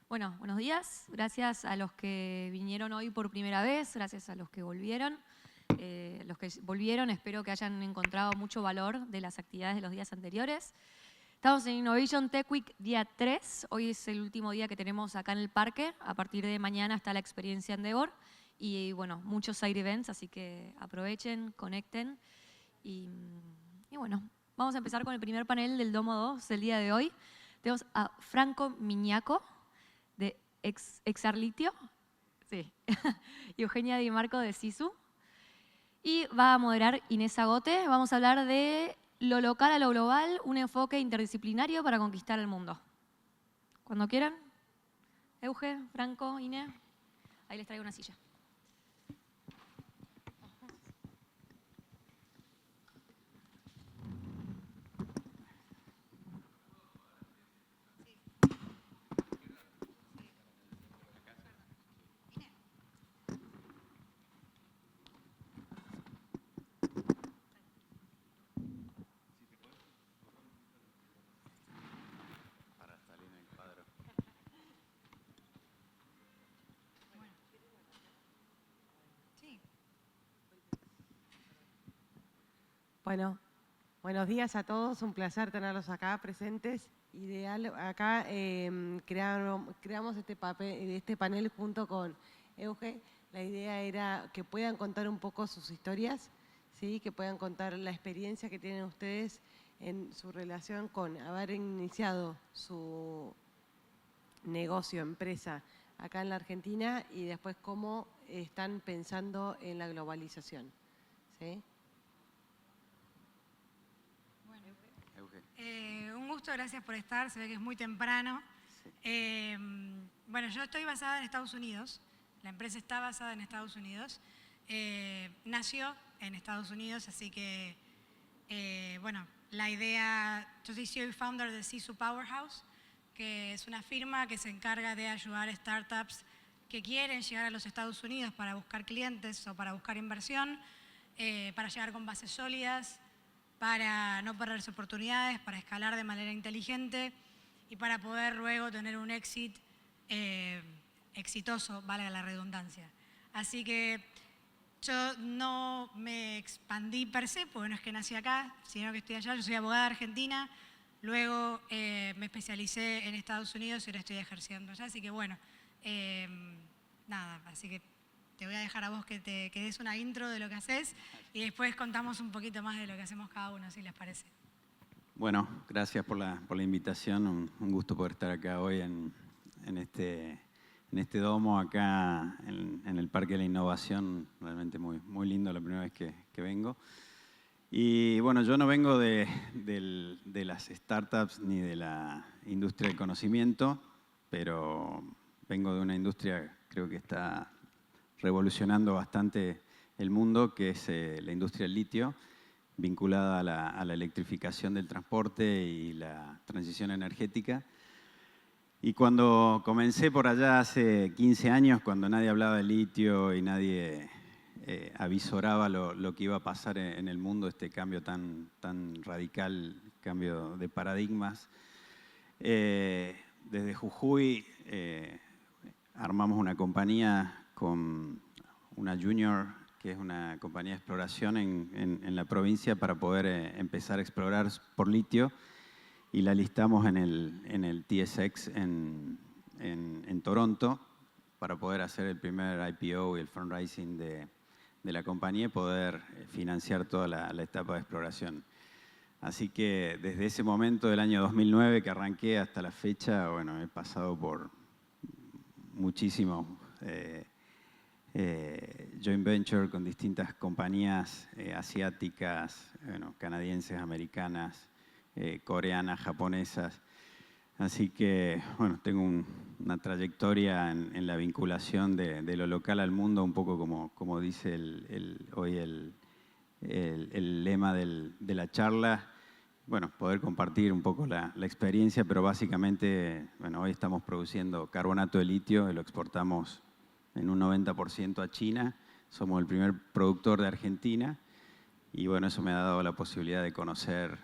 Bueno, buenos días. Gracias a los que vinieron hoy por primera vez, gracias a los que volvieron. Espero que hayan encontrado mucho valor de las actividades de los días anteriores. Estamos en Innovation Tech Week día 3. Hoy es el último día que tenemos acá en el parque. A partir de mañana está la experiencia Endeavor. Y bueno, muchos side events, así que aprovechen, conecten. Y bueno, vamos a empezar con el primer panel del Domo 2 del día de hoy. Tenemos a Franco Miñaco, de Exarlitio, sí. y Eugenia Di Marco de Sisu. Y va a moderar Inés Agote. Vamos a hablar de lo local a lo global, un enfoque interdisciplinario para conquistar el mundo. Cuando quieran. Euge, Franco, Inés. Ahí les traigo una silla. Bueno, buenos días a todos, un placer tenerlos acá presentes. Ideal, acá creamos este panel junto con Euge. La idea era que puedan contar un poco sus historias, ¿sí? Que puedan contar la experiencia que tienen ustedes en su relación con haber iniciado su negocio, empresa acá en la Argentina y después cómo están pensando en la globalización, ¿sí? Un gusto, gracias por estar, se ve que es muy temprano. Sí. Bueno, yo estoy basada en Estados Unidos, la empresa está basada en Estados Unidos, nació en Estados Unidos, así que, bueno, la idea, yo soy CEO y founder de Sisu Powerhouse, que es una firma que se encarga de ayudar a startups que quieren llegar a los Estados Unidos para buscar clientes o para buscar inversión, para llegar con bases sólidas, para no perderse oportunidades, para escalar de manera inteligente y para poder luego tener un éxito exitoso, valga la redundancia. Así que yo no me expandí per se, porque no es que nací acá, sino que estoy allá. Yo soy abogada argentina, luego me especialicé en Estados Unidos y ahora estoy ejerciendo allá. Así que bueno, nada, así que te voy a dejar a vos que des una intro de lo que haces y después contamos un poquito más de lo que hacemos cada uno, si les parece. Bueno, gracias por la invitación. Un gusto poder estar acá hoy en este domo, acá en el Parque de la Innovación. Realmente muy lindo, la primera vez que vengo. Y bueno, yo no vengo de las startups ni de la industria del conocimiento, pero vengo de una industria, creo que está revolucionando bastante el mundo, que es la industria del litio, vinculada a la electrificación del transporte y la transición energética. Y cuando comencé por allá hace 15 años, cuando nadie hablaba de litio y nadie avisoraba lo que iba a pasar en el mundo, este cambio tan radical, cambio de paradigmas, desde Jujuy armamos una compañía con una Junior, que es una compañía de exploración en la provincia para poder empezar a explorar por litio, y la listamos en el TSX en Toronto para poder hacer el primer IPO y el fundraising de la compañía y poder financiar toda la etapa de exploración. Así que desde ese momento del año 2009 que arranqué hasta la fecha, bueno, he pasado por muchísimos joint venture con distintas compañías asiáticas, bueno, canadienses, americanas, coreanas, japonesas. Así que, bueno, tengo una trayectoria en la vinculación de lo local al mundo, un poco como dice hoy el lema de la charla. Bueno, poder compartir un poco la experiencia, pero básicamente, bueno, hoy estamos produciendo carbonato de litio y lo exportamos en un 90% a China. Somos el primer productor de Argentina y bueno, eso me ha dado la posibilidad de conocer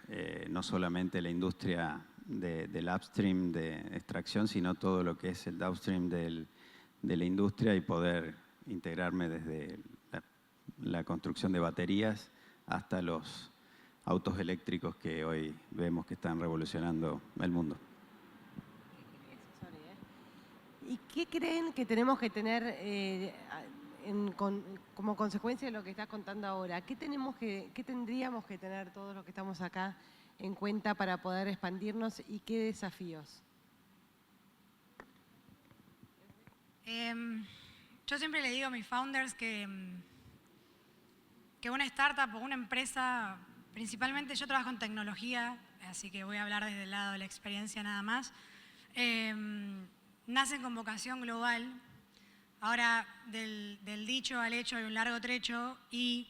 no solamente la industria del upstream de extracción, sino todo lo que es el downstream de la industria y poder integrarme desde la construcción de baterías hasta los autos eléctricos que hoy vemos que están revolucionando el mundo. ¿Y qué creen que tenemos que tener como consecuencia de lo que estás contando ahora? ¿Qué tendríamos que tener todos los que estamos acá en cuenta para poder expandirnos y qué desafíos? Yo siempre le digo a mis founders que una startup o una empresa, principalmente yo trabajo en tecnología, así que voy a hablar desde el lado de la experiencia nada más, nacen con vocación global. Ahora, del dicho al hecho hay un largo trecho y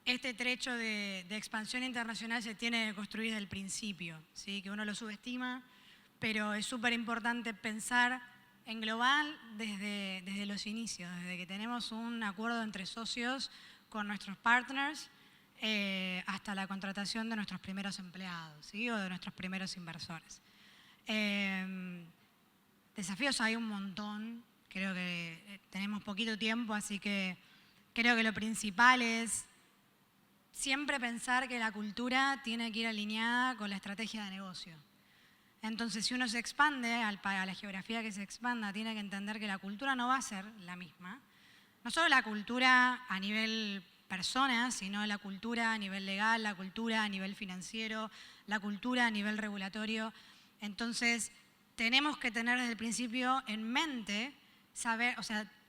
este trecho de expansión internacional se tiene que construir desde el principio, ¿sí? Que uno lo subestima, pero es súper importante pensar en global desde los inicios, desde que tenemos un acuerdo entre socios con nuestros partners hasta la contratación de nuestros primeros empleados, ¿sí? O de nuestros primeros inversores. Desafíos hay un montón, creo que tenemos poquito tiempo, así que creo que lo principal es siempre pensar que la cultura tiene que ir alineada con la estrategia de negocio. Entonces, si uno se expande a la geografía que se expanda, tiene que entender que la cultura no va a ser la misma. No solo la cultura a nivel persona, sino la cultura a nivel legal, la cultura a nivel financiero, la cultura a nivel regulatorio. Entonces, tenemos que tener desde el principio en mente,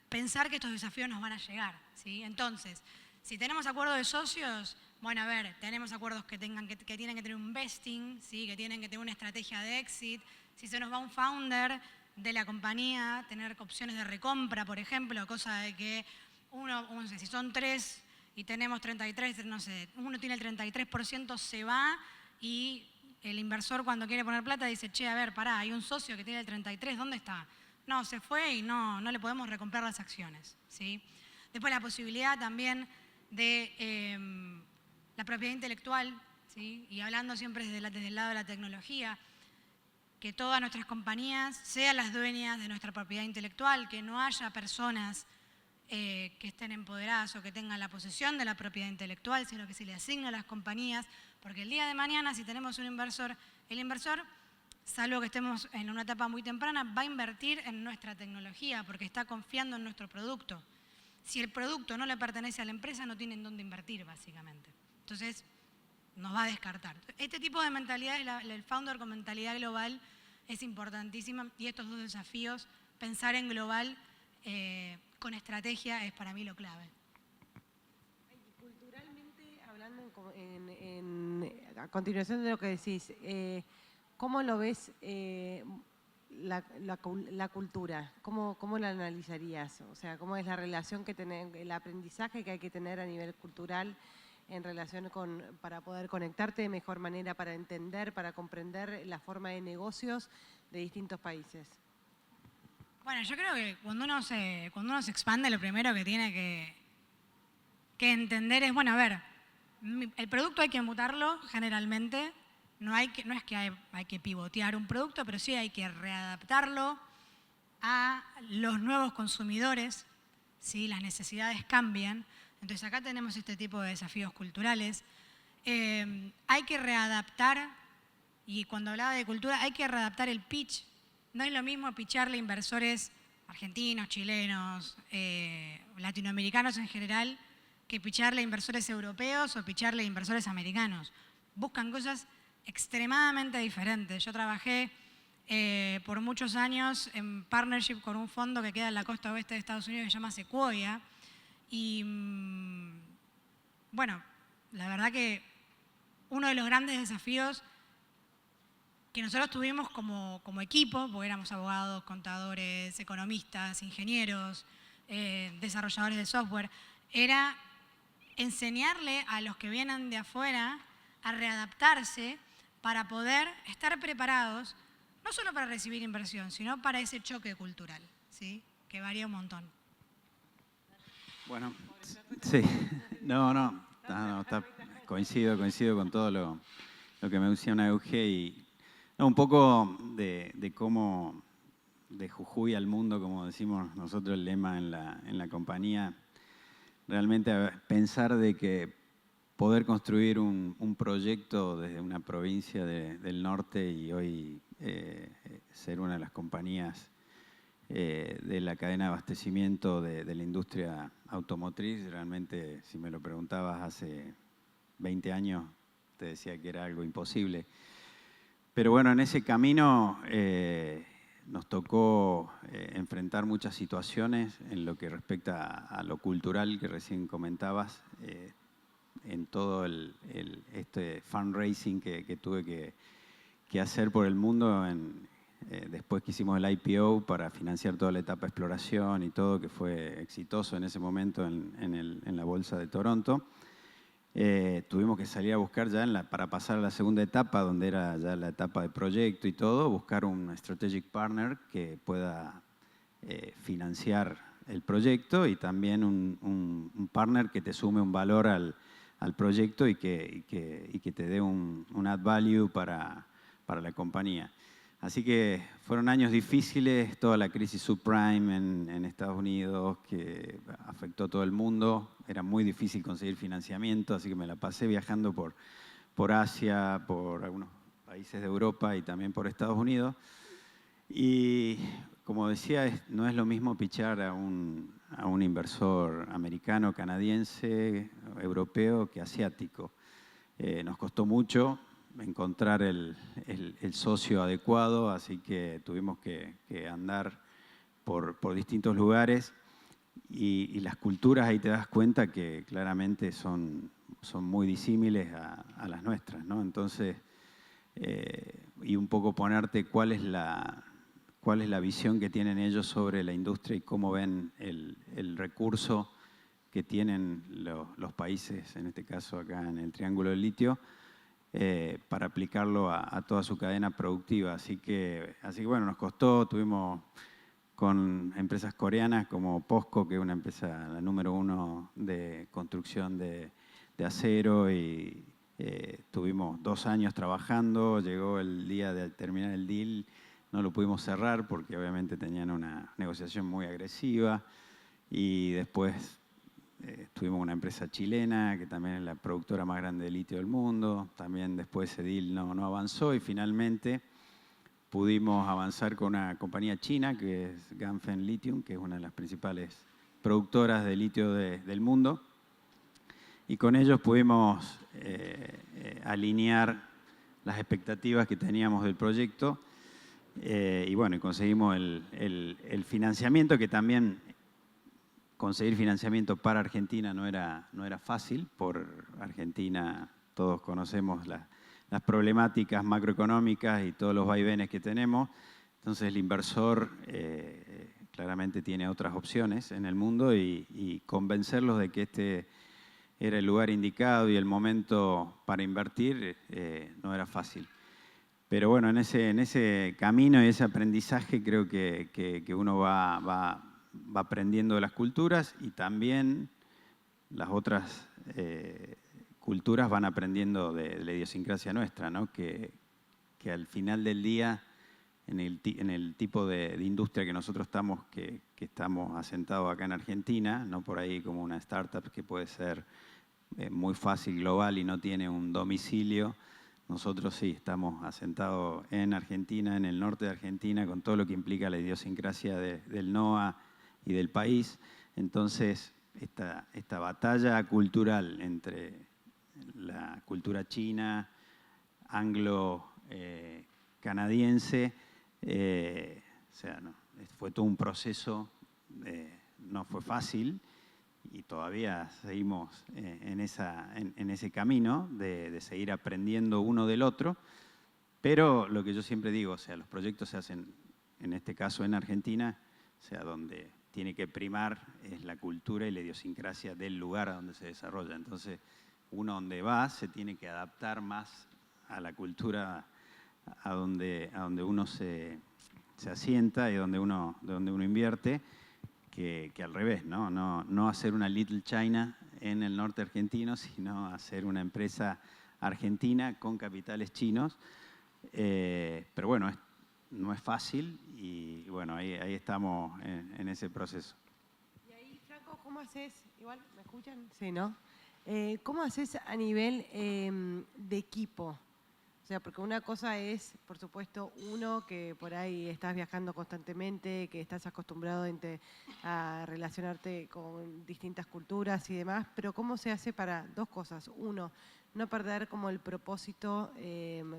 pensar que estos desafíos nos van a llegar, ¿sí? Entonces, si tenemos acuerdos de socios, bueno, a ver, tenemos acuerdos que tienen que tener un vesting, ¿sí? Que tienen que tener una estrategia de exit. Si se nos va un founder de la compañía, tener opciones de recompra, por ejemplo, cosa de que no sé, si son 3 y tenemos 33, no sé, uno tiene el 33%, se va y el inversor cuando quiere poner plata dice, che, a ver, pará, hay un socio que tiene el 33, ¿dónde está? No, se fue y no le podemos recomprar las acciones, ¿sí? Después la posibilidad también de la propiedad intelectual, ¿sí? Y hablando siempre desde el lado de la tecnología, que todas nuestras compañías sean las dueñas de nuestra propiedad intelectual, que no haya personas que estén empoderadas o que tengan la posesión de la propiedad intelectual, sino que se le asigne a las compañías, porque el día de mañana si tenemos un inversor, el inversor, salvo que estemos en una etapa muy temprana, va a invertir en nuestra tecnología porque está confiando en nuestro producto. Si el producto no le pertenece a la empresa, no tienen dónde invertir, básicamente. Entonces, nos va a descartar. Este tipo de mentalidad, el founder con mentalidad global, es importantísima y estos dos desafíos, pensar en global con estrategia es para mí lo clave. Culturalmente, hablando a continuación de lo que decís, ¿cómo lo ves la cultura? ¿Cómo la analizarías? O sea, ¿cómo es la relación el aprendizaje que hay que tener a nivel cultural en relación para poder conectarte de mejor manera, para entender, para comprender la forma de negocios de distintos países? Bueno, yo creo que cuando uno se expande, lo primero que tiene que entender es, bueno, a ver, el producto hay que mutarlo generalmente, no es que hay que pivotear un producto, pero sí hay que readaptarlo a los nuevos consumidores, ¿sí? Las necesidades cambian. Entonces acá tenemos este tipo de desafíos culturales. Hay que readaptar, y cuando hablaba de cultura, hay que readaptar el pitch. No es lo mismo pitcharle a inversores argentinos, chilenos, latinoamericanos en general, que pitcharle a inversores europeos o pitcharle a inversores americanos. Buscan cosas extremadamente diferentes. Yo trabajé por muchos años en partnership con un fondo que queda en la costa oeste de Estados Unidos que se llama Sequoia. Y bueno, la verdad que uno de los grandes desafíos que nosotros tuvimos como equipo, porque éramos abogados, contadores, economistas, ingenieros, desarrolladores de software, era enseñarle a los que vienen de afuera a readaptarse para poder estar preparados, no solo para recibir inversión, sino para ese choque cultural, ¿sí? Que varía un montón. Bueno, sí, coincido con todo lo que me menciona Euge y No, un poco de cómo, de Jujuy al mundo, como decimos nosotros el lema en la compañía, realmente pensar de que poder construir un proyecto desde una provincia del norte y hoy ser una de las compañías de la cadena de abastecimiento de la industria automotriz, realmente, si me lo preguntabas hace 20 años, te decía que era algo imposible. Pero bueno, en ese camino nos tocó enfrentar muchas situaciones en lo que respecta a lo cultural que recién comentabas, en todo este fundraising que tuve que hacer por el mundo después que hicimos el IPO para financiar toda la etapa de exploración y todo, que fue exitoso en ese momento en la Bolsa de Toronto. Tuvimos que salir a buscar ya para pasar a la segunda etapa, donde era ya la etapa de proyecto y todo, buscar un strategic partner que pueda financiar el proyecto y también un partner que te sume un valor al proyecto y que te dé un add value para la compañía. Así que fueron años difíciles, toda la crisis subprime en Estados Unidos que afectó a todo el mundo. Era muy difícil conseguir financiamiento, así que me la pasé viajando por Asia, por algunos países de Europa y también por Estados Unidos. Y como decía, no es lo mismo pitchar a un inversor americano, canadiense, europeo que asiático. Nos costó mucho encontrar el socio adecuado, así que tuvimos que andar por distintos lugares y las culturas ahí te das cuenta que claramente son muy disímiles a las nuestras, ¿no? Entonces, y un poco ponerte cuál es la visión que tienen ellos sobre la industria y cómo ven el recurso que tienen los países, en este caso acá en el Triángulo del Litio, para aplicarlo a toda su cadena productiva. Así que bueno, nos costó, tuvimos con empresas coreanas como POSCO, que es una empresa la número 1 de construcción de acero, y tuvimos 2 años trabajando, llegó el día de terminar el deal, no lo pudimos cerrar porque obviamente tenían una negociación muy agresiva, y después tuvimos una empresa chilena que también es la productora más grande de litio del mundo. También después ese deal no avanzó y finalmente pudimos avanzar con una compañía china que es Ganfeng Lithium, que es una de las principales productoras de litio del mundo. Y con ellos pudimos alinear las expectativas que teníamos del proyecto y bueno, y conseguimos el financiamiento, que también conseguir financiamiento para Argentina no era fácil. Por Argentina todos conocemos las problemáticas macroeconómicas y todos los vaivenes que tenemos. Entonces el inversor claramente tiene otras opciones en el mundo y convencerlos de que este era el lugar indicado y el momento para invertir no era fácil. Pero bueno, en ese camino y ese aprendizaje creo que uno va aprendiendo de las culturas, y también las otras culturas van aprendiendo de la idiosincrasia nuestra, ¿no? Que al final del día, en el tipo de industria que nosotros estamos, que estamos asentados acá en Argentina, no por ahí como una startup que puede ser muy fácil, global y no tiene un domicilio. Nosotros sí estamos asentados en Argentina, en el norte de Argentina, con todo lo que implica la idiosincrasia del NOA y del país. Entonces, esta batalla cultural entre la cultura china, anglo-canadiense, fue todo un proceso, no fue fácil, y todavía seguimos en ese camino de seguir aprendiendo uno del otro. Pero lo que yo siempre digo, los proyectos se hacen, en este caso en Argentina, donde tiene que primar es la cultura y la idiosincrasia del lugar a donde se desarrolla. Entonces, uno donde va se tiene que adaptar más a la cultura a donde uno se asienta y de donde uno invierte, que al revés, ¿no? No hacer una Little China en el norte argentino, sino hacer una empresa argentina con capitales chinos, Pero bueno, no es fácil y bueno, ahí estamos en ese proceso. Y ahí, Franco, ¿cómo haces? Igual, ¿me escuchan? Sí, ¿no? ¿Cómo haces a nivel de equipo? O sea, porque una cosa es, por supuesto, uno que por ahí estás viajando constantemente, que estás acostumbrado a relacionarte con distintas culturas y demás, pero ¿cómo se hace para dos cosas? Uno, no perder como el propósito,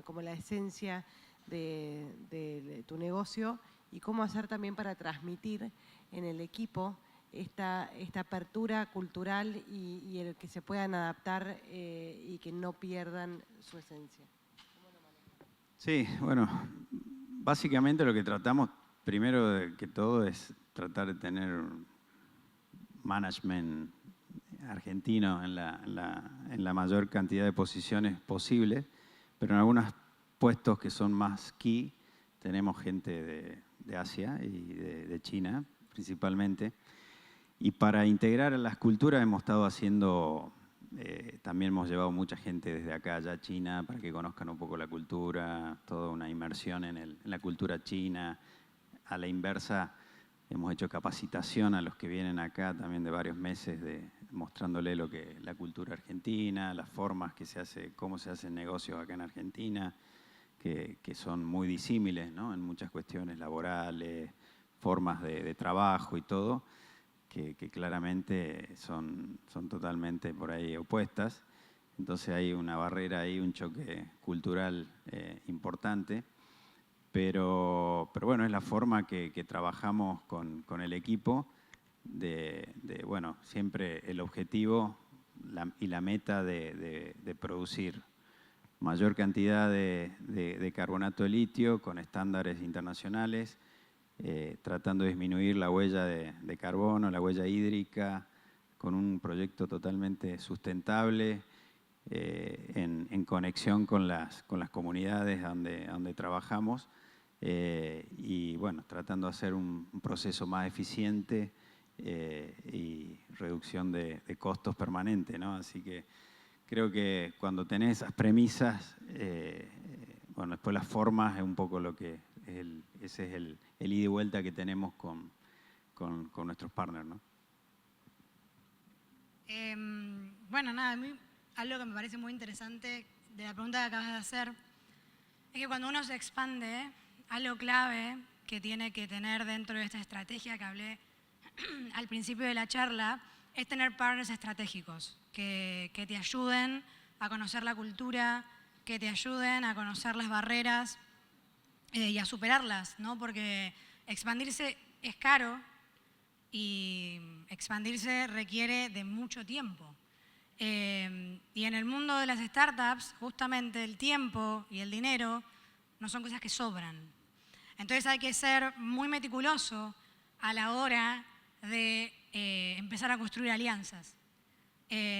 como la esencia de tu negocio, y cómo hacer también para transmitir en el equipo esta apertura cultural y el que se puedan adaptar y que no pierdan su esencia. Sí, bueno, básicamente lo que tratamos primero que todo es tratar de tener management argentino en la mayor cantidad de posiciones posible, pero en algunos puestos que son más key tenemos gente de Asia y de China principalmente. Y para integrar a las culturas hemos estado haciendo, también hemos llevado mucha gente desde acá allá a China para que conozcan un poco la cultura, toda una inmersión en la cultura china. A la inversa, hemos hecho capacitación a los que vienen acá también de varios meses, mostrándole la cultura argentina, las formas que se hace, cómo se hacen negocios acá en Argentina, que son muy disímiles, ¿no? En muchas cuestiones laborales, formas de trabajo y todo. Que claramente son totalmente por ahí opuestas. Entonces hay una barrera ahí, un choque cultural importante. Pero bueno, es la forma que trabajamos con el equipo bueno, siempre el objetivo y la meta de producir mayor cantidad de carbonato de litio con estándares internacionales, tratando de disminuir la huella de carbono, la huella hídrica, con un proyecto totalmente sustentable, en conexión con las comunidades donde trabajamos, y bueno, tratando de hacer un proceso más eficiente y reducción de costos permanente, ¿no? Así que creo que cuando tenés esas premisas, bueno, después las formas es un poco lo que ese es el ida y vuelta que tenemos con nuestros partners, ¿no? Bueno, nada, algo que me parece muy interesante de la pregunta que acabas de hacer es que cuando uno se expande, algo clave que tiene que tener dentro de esta estrategia que hablé al principio de la charla es tener partners estratégicos que te ayuden a conocer la cultura, que te ayuden a conocer las barreras y a superarlas, ¿no? Porque expandirse es caro y expandirse requiere de mucho tiempo. Y en el mundo de las startups, justamente el tiempo y el dinero no son cosas que sobran. Entonces hay que ser muy meticuloso a la hora de empezar a construir alianzas.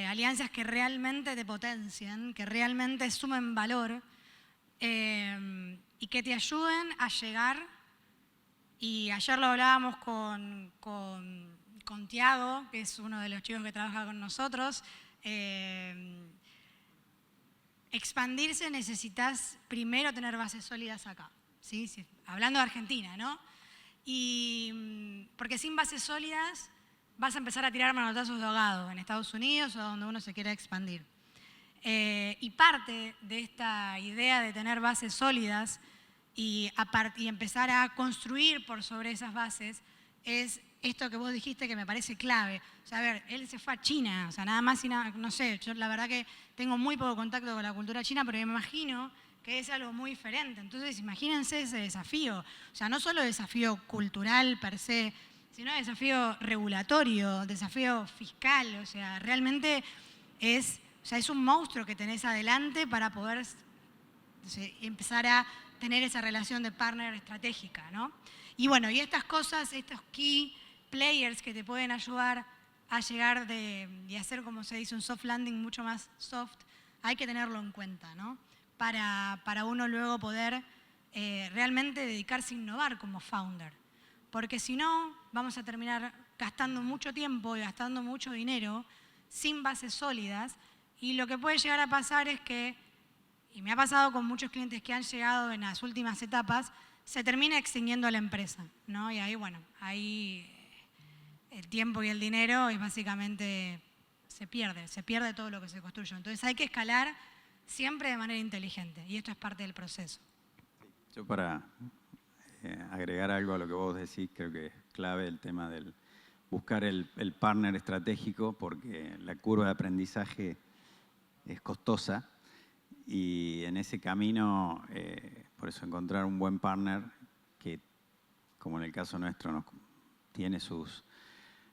Alianzas que realmente te potencien, que realmente sumen valor y que te ayuden a llegar. Y ayer lo hablábamos con Tiago, que es uno de los chicos que trabaja con nosotros. Expandirse necesitas primero tener bases sólidas acá, ¿sí? Sí, hablando de Argentina, ¿no? Porque sin bases sólidas vas a empezar a tirar manotazos de ahogado en Estados Unidos o donde uno se quiera expandir. Y parte de esta idea de tener bases sólidas y empezar a construir por sobre esas bases es esto que vos dijiste que me parece clave. O sea, a ver, él se fue a China, o sea, nada más y nada, no sé, yo la verdad que tengo muy poco contacto con la cultura china, pero me imagino que es algo muy diferente. Entonces, imagínense ese desafío. O sea, no solo desafío cultural per se, sino desafío regulatorio, desafío fiscal. O sea, realmente es un monstruo que tenés adelante para poder empezar a tener esa relación de partner estratégica, ¿no? Y bueno, y estas cosas, estos key players que te pueden ayudar a llegar y hacer, como se dice, un soft landing mucho más soft, hay que tenerlo en cuenta, ¿no? Para uno luego poder realmente dedicarse a innovar como founder. Porque si no, vamos a terminar gastando mucho tiempo y gastando mucho dinero sin bases sólidas, y lo que puede llegar a pasar es que y me ha pasado con muchos clientes que han llegado en las últimas etapas, se termina extinguiendo la empresa, ¿no? Y ahí, bueno, ahí el tiempo y el dinero es básicamente, se pierde todo lo que se construyó. Entonces hay que escalar siempre de manera inteligente y esto es parte del proceso. Yo para agregar algo a lo que vos decís, creo que es clave el tema del buscar el partner estratégico, porque la curva de aprendizaje es costosa y en ese camino, por eso encontrar un buen partner que, como en el caso nuestro, tiene sus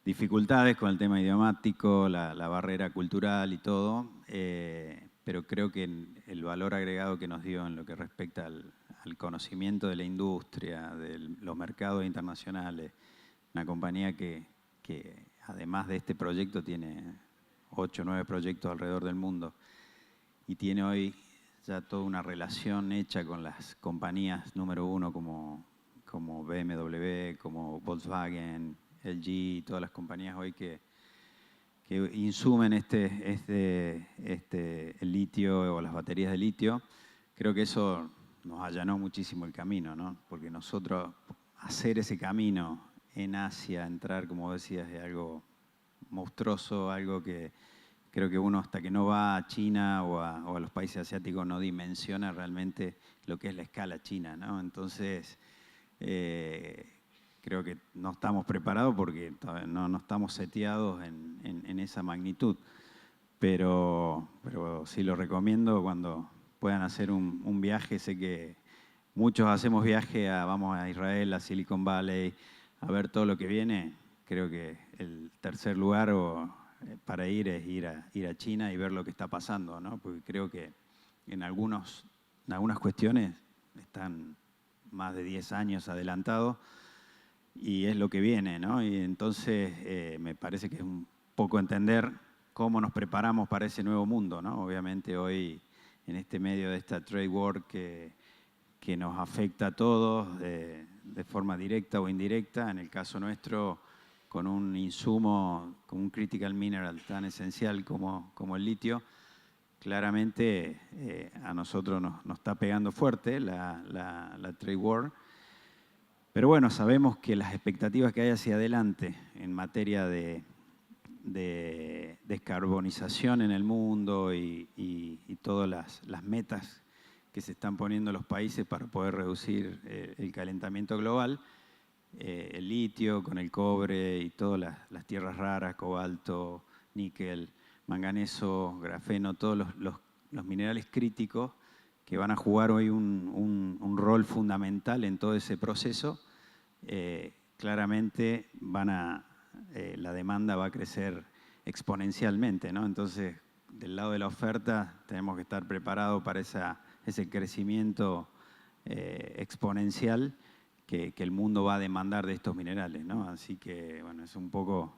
dificultades con el tema idiomático, la barrera cultural y todo, pero creo que el valor agregado que nos dio en lo que respecta al conocimiento de la industria, de los mercados internacionales, una compañía que además de este proyecto tiene 8 o 9 proyectos alrededor del mundo y tiene hoy ya toda una relación hecha con las compañías número 1 como BMW, como Volkswagen, LG, todas las compañías hoy que insumen el litio o las baterías de litio. Creo que eso nos allanó muchísimo el camino, ¿no? Porque nosotros hacer ese camino en Asia, entrar, como decías, es algo monstruoso, algo que creo que uno hasta que no va a China o a los países asiáticos no dimensiona realmente lo que es la escala china, ¿no? Entonces, creo que no estamos preparados porque no estamos seteados en esa magnitud. Pero sí lo recomiendo cuando puedan hacer un viaje. Sé que muchos hacemos viaje, vamos a Israel, a Silicon Valley, a ver todo lo que viene. Creo que el tercer lugar para ir es ir a China y ver lo que está pasando, ¿no? Porque creo que en algunas cuestiones están más de 10 años adelantados y es lo que viene, ¿no? Y entonces me parece que es un poco entender cómo nos preparamos para ese nuevo mundo, ¿no? Obviamente hoy en este medio de esta trade war que nos afecta a todos de forma directa o indirecta, en el caso nuestro con un insumo, con un critical mineral tan esencial como el litio, claramente a nosotros nos está pegando fuerte la trade war. Pero bueno, sabemos que las expectativas que hay hacia adelante en materia de descarbonización en el mundo y todas las metas que se están poniendo los países para poder reducir el calentamiento global, el litio con el cobre y todas las tierras raras, cobalto, níquel, manganeso, grafeno, todos los minerales críticos que van a jugar hoy un rol fundamental en todo ese proceso, claramente la demanda va a crecer exponencialmente, ¿no? Entonces, del lado de la oferta tenemos que estar preparados para ese crecimiento exponencial que el mundo va a demandar de estos minerales, ¿no? Así que, bueno, es un poco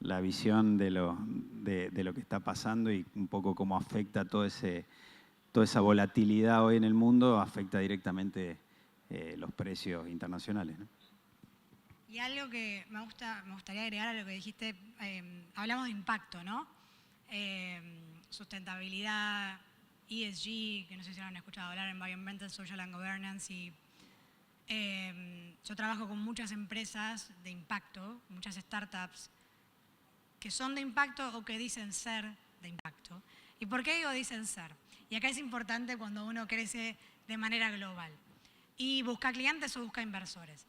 la visión de lo que está pasando y un poco cómo afecta toda esa volatilidad hoy en el mundo, afecta directamente los precios internacionales, ¿no? Y algo que me gustaría agregar a lo que dijiste, hablamos de impacto, ¿no? Sustentabilidad, ESG, que no sé si lo han escuchado hablar, Environmental, Social and Governance, y yo trabajo con muchas empresas de impacto, muchas startups que son de impacto o que dicen ser de impacto. ¿Y por qué digo dicen ser? Y acá es importante cuando uno crece de manera global y busca clientes o busca inversores.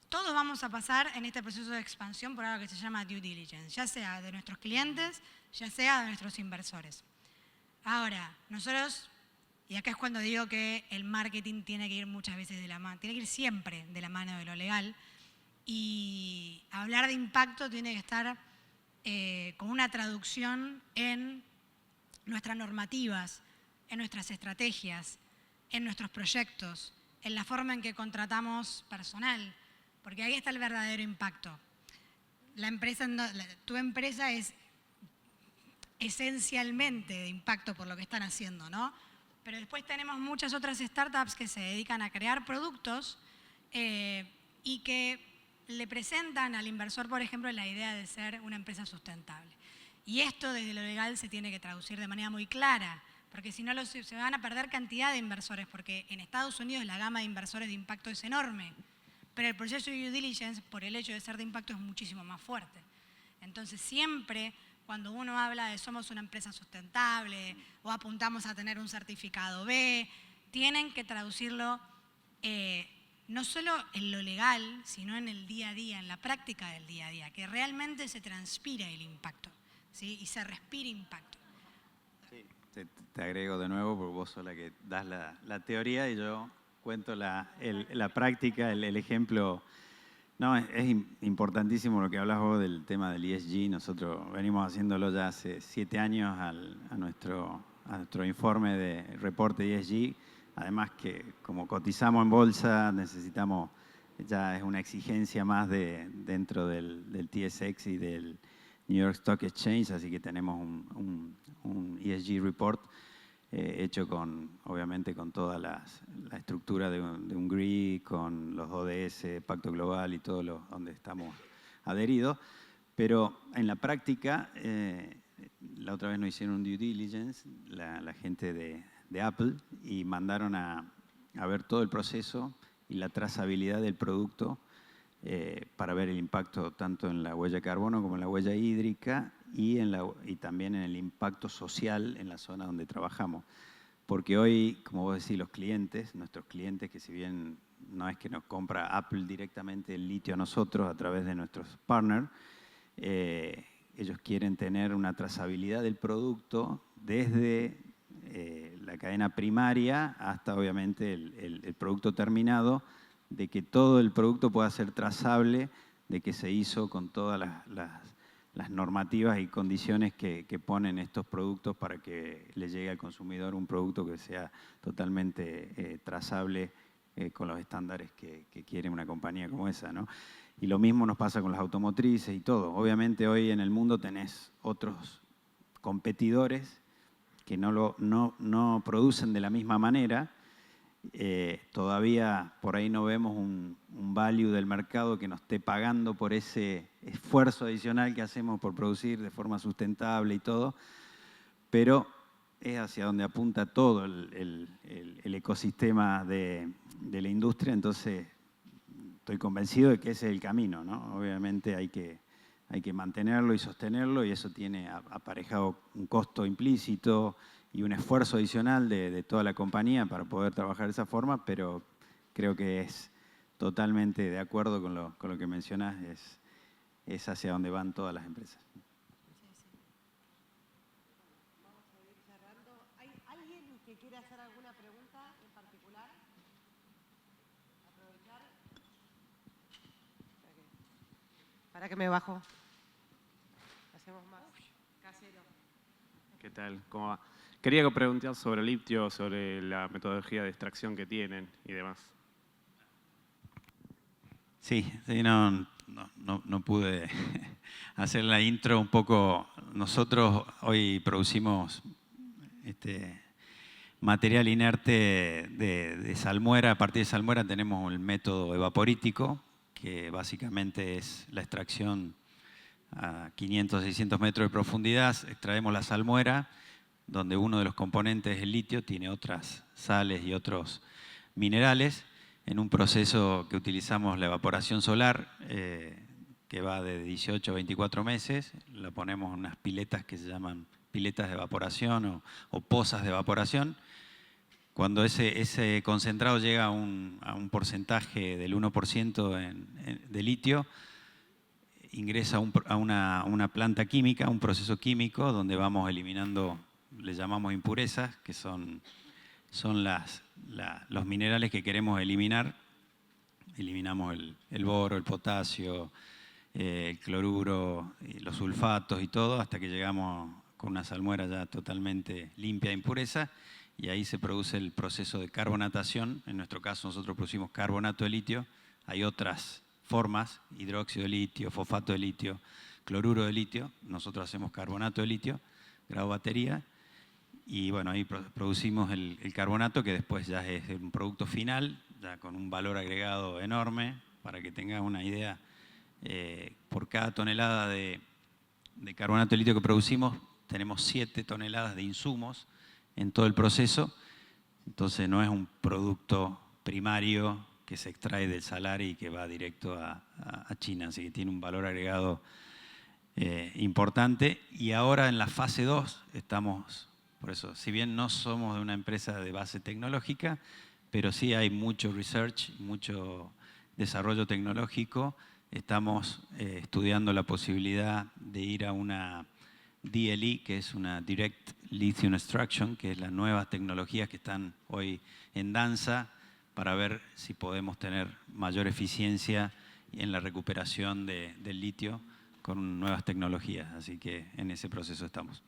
Todos vamos a pasar en este proceso de expansión por algo que se llama due diligence, ya sea de nuestros clientes, ya sea de nuestros inversores. Ahora, nosotros, y acá es cuando digo que el marketing tiene que ir muchas veces de la mano, tiene que ir siempre de la mano de lo legal, y hablar de impacto tiene que estar con una traducción en nuestras normativas, en nuestras estrategias, en nuestros proyectos, en la forma en que contratamos personal, porque ahí está el verdadero impacto. Tu empresa es esencialmente de impacto por lo que están haciendo, ¿no? Pero después tenemos muchas otras startups que se dedican a crear productos y que le presentan al inversor, por ejemplo, la idea de ser una empresa sustentable. Y esto desde lo legal se tiene que traducir de manera muy clara porque si no se van a perder cantidad de inversores, porque en Estados Unidos la gama de inversores de impacto es enorme, pero el proceso de due diligence, por el hecho de ser de impacto, es muchísimo más fuerte. Entonces siempre cuando uno habla de somos una empresa sustentable o apuntamos a tener un certificado B, tienen que traducirlo no solo en lo legal, sino en el día a día, en la práctica del día a día, que realmente se transpire el impacto, ¿sí? Y se respire impacto. Sí, te agrego de nuevo, porque vos sos la que das la teoría y yo cuento la práctica, el ejemplo. No, es importantísimo lo que hablas vos del tema del ESG. Nosotros venimos haciéndolo ya hace 7 años a nuestro informe de reporte ESG. Además que como cotizamos en bolsa, necesitamos, ya es una exigencia más dentro del TSX y del New York Stock Exchange, así que tenemos un ESG report hecho obviamente con toda la estructura de un GRI, con los ODS, Pacto Global y todo donde estamos adheridos. Pero en la práctica, la otra vez nos hicieron un due diligence, la gente de Apple, y mandaron a ver todo el proceso y la trazabilidad del producto para ver el impacto tanto en la huella de carbono como en la huella hídrica y también en el impacto social en la zona donde trabajamos. Porque hoy, como vos decís, nuestros clientes, que si bien no es que nos compra Apple directamente el litio a nosotros a través de nuestros partners, ellos quieren tener una trazabilidad del producto desde la cadena primaria hasta obviamente el producto terminado, de que todo el producto pueda ser trazable, de que se hizo con todas las normativas y condiciones que ponen estos productos para que le llegue al consumidor un producto que sea totalmente trazable con los estándares que quiere una compañía como esa, ¿no? Y lo mismo nos pasa con las automotrices y todo. Obviamente hoy en el mundo tenés otros competidores que no producen de la misma manera. Todavía por ahí no vemos un value del mercado que nos esté pagando por ese esfuerzo adicional que hacemos por producir de forma sustentable y todo, pero es hacia donde apunta todo el ecosistema de la industria. Entonces estoy convencido de que ese es el camino, ¿no? Obviamente hay que mantenerlo y sostenerlo, y eso tiene aparejado un costo implícito y un esfuerzo adicional de toda la compañía para poder trabajar de esa forma, pero creo que es totalmente de acuerdo con lo que mencionas, es hacia donde van todas las empresas. Vamos a ir cerrando. ¿Hay alguien que quiere hacer alguna pregunta en particular? Aprovechar. Para que me bajo. Hacemos más casero. ¿Qué tal? ¿Cómo va? Quería preguntar sobre el litio, sobre la metodología de extracción que tienen y demás. Sí, no pude hacer la intro un poco. Nosotros hoy producimos material inerte de salmuera. A partir de salmuera tenemos el método evaporítico, que básicamente es la extracción a 500, 600 metros de profundidad. Extraemos la salmuera, donde uno de los componentes es el litio, tiene otras sales y otros minerales, en un proceso que utilizamos la evaporación solar, que va de 18 a 24 meses. La ponemos en unas piletas que se llaman piletas de evaporación o pozas de evaporación. Cuando ese concentrado llega a un porcentaje del 1% de litio, ingresa a una planta química, un proceso químico, donde vamos eliminando, le llamamos impurezas, que son los minerales que queremos eliminar. Eliminamos el boro, el potasio, el cloruro, los sulfatos y todo, hasta que llegamos con una salmuera ya totalmente limpia de impureza, y ahí se produce el proceso de carbonatación. En nuestro caso nosotros producimos carbonato de litio. Hay otras formas, hidróxido de litio, fosfato de litio, cloruro de litio. Nosotros hacemos carbonato de litio, grado batería, y bueno, ahí producimos el carbonato, que después ya es un producto final, ya con un valor agregado enorme. Para que tengas una idea, por cada tonelada de carbonato de litio que producimos, tenemos 7 toneladas de insumos en todo el proceso. Entonces no es un producto primario que se extrae del salar y que va directo a China, así que tiene un valor agregado importante. Y ahora en la fase 2 estamos, por eso, si bien no somos de una empresa de base tecnológica, pero sí hay mucho research, mucho desarrollo tecnológico. Estamos estudiando la posibilidad de ir a una DLE, que es una Direct Lithium Extraction, que es las nuevas tecnologías que están hoy en danza, para ver si podemos tener mayor eficiencia en la recuperación del litio con nuevas tecnologías. Así que en ese proceso estamos.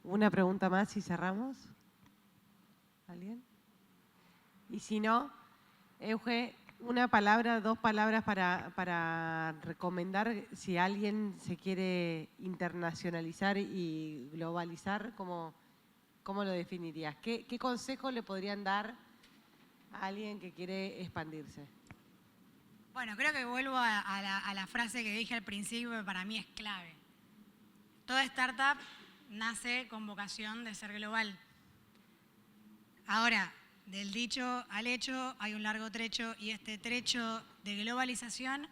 Una pregunta más y cerramos. ¿Alguien? Y si no, Euge, una palabra, 2 palabras para recomendar si alguien se quiere internacionalizar y globalizar, ¿cómo lo definirías? ¿Qué consejo le podrían dar a alguien que quiere expandirse? Bueno, creo que vuelvo a la frase que dije al principio, que para mí es clave. Toda startup nace con vocación de ser global. Ahora, del dicho al hecho hay un largo trecho y este trecho de globalización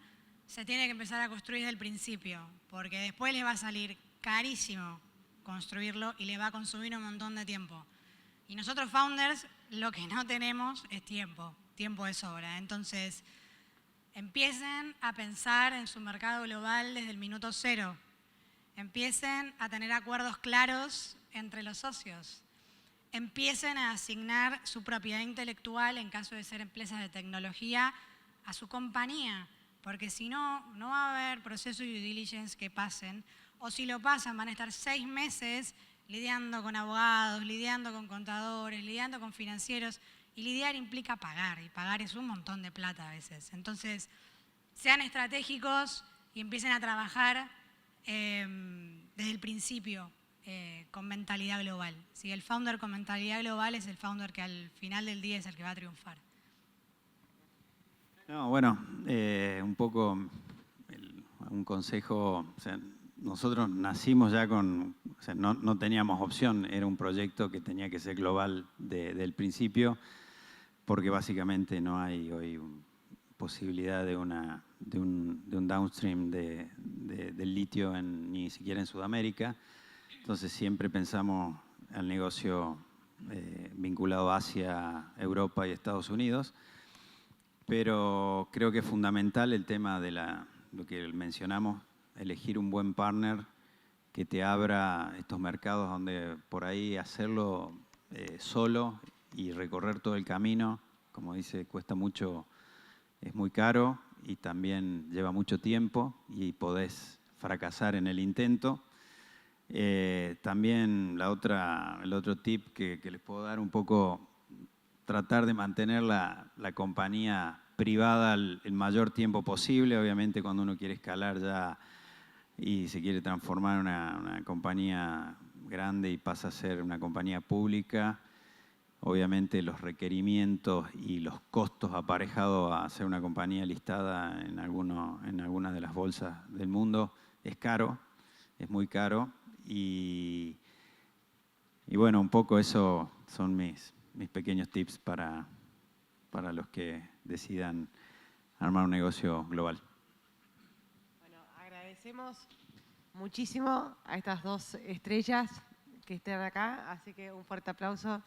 se tiene que empezar a construir desde el principio, porque después les va a salir carísimo construirlo y les va a consumir un montón de tiempo. Y nosotros founders lo que no tenemos es tiempo de sobra. Entonces, empiecen a pensar en su mercado global desde el minuto 0. Empiecen a tener acuerdos claros entre los socios. Empiecen a asignar su propiedad intelectual, en caso de ser empresas de tecnología, a su compañía, porque si no, no va a haber proceso de due diligence que pasen, o si lo pasan van a estar 6 meses lidiando con abogados, lidiando con contadores, lidiando con financieros, y lidiar implica pagar, y pagar es un montón de plata a veces. Entonces, sean estratégicos y empiecen a trabajar desde el principio, con mentalidad global. ¿Sí? El founder con mentalidad global es el founder que al final del día es el que va a triunfar. No, bueno, un poco un consejo. O sea, nosotros nacimos ya con, o sea, no teníamos opción, era un proyecto que tenía que ser global desde el principio, porque básicamente no hay hoy posibilidad de un downstream del litio ni siquiera en Sudamérica. Entonces siempre pensamos al negocio vinculado a Asia, Europa y Estados Unidos, pero creo que es fundamental el tema de lo que mencionamos, elegir un buen partner que te abra estos mercados donde por ahí hacerlo solo y recorrer todo el camino, como dice, cuesta mucho, es muy caro y también lleva mucho tiempo y podés fracasar en el intento. También el otro tip que les puedo dar, un poco tratar de mantener la compañía privada el mayor tiempo posible. Obviamente cuando uno quiere escalar ya y se quiere transformar en una compañía grande y pasa a ser una compañía pública, obviamente los requerimientos y los costos aparejados a ser una compañía listada en algunas de las bolsas del mundo es caro, es muy caro. Y bueno, un poco eso son mis pequeños tips para los que decidan armar un negocio global. Bueno, agradecemos muchísimo a estas 2 estrellas que están acá, así que un fuerte aplauso.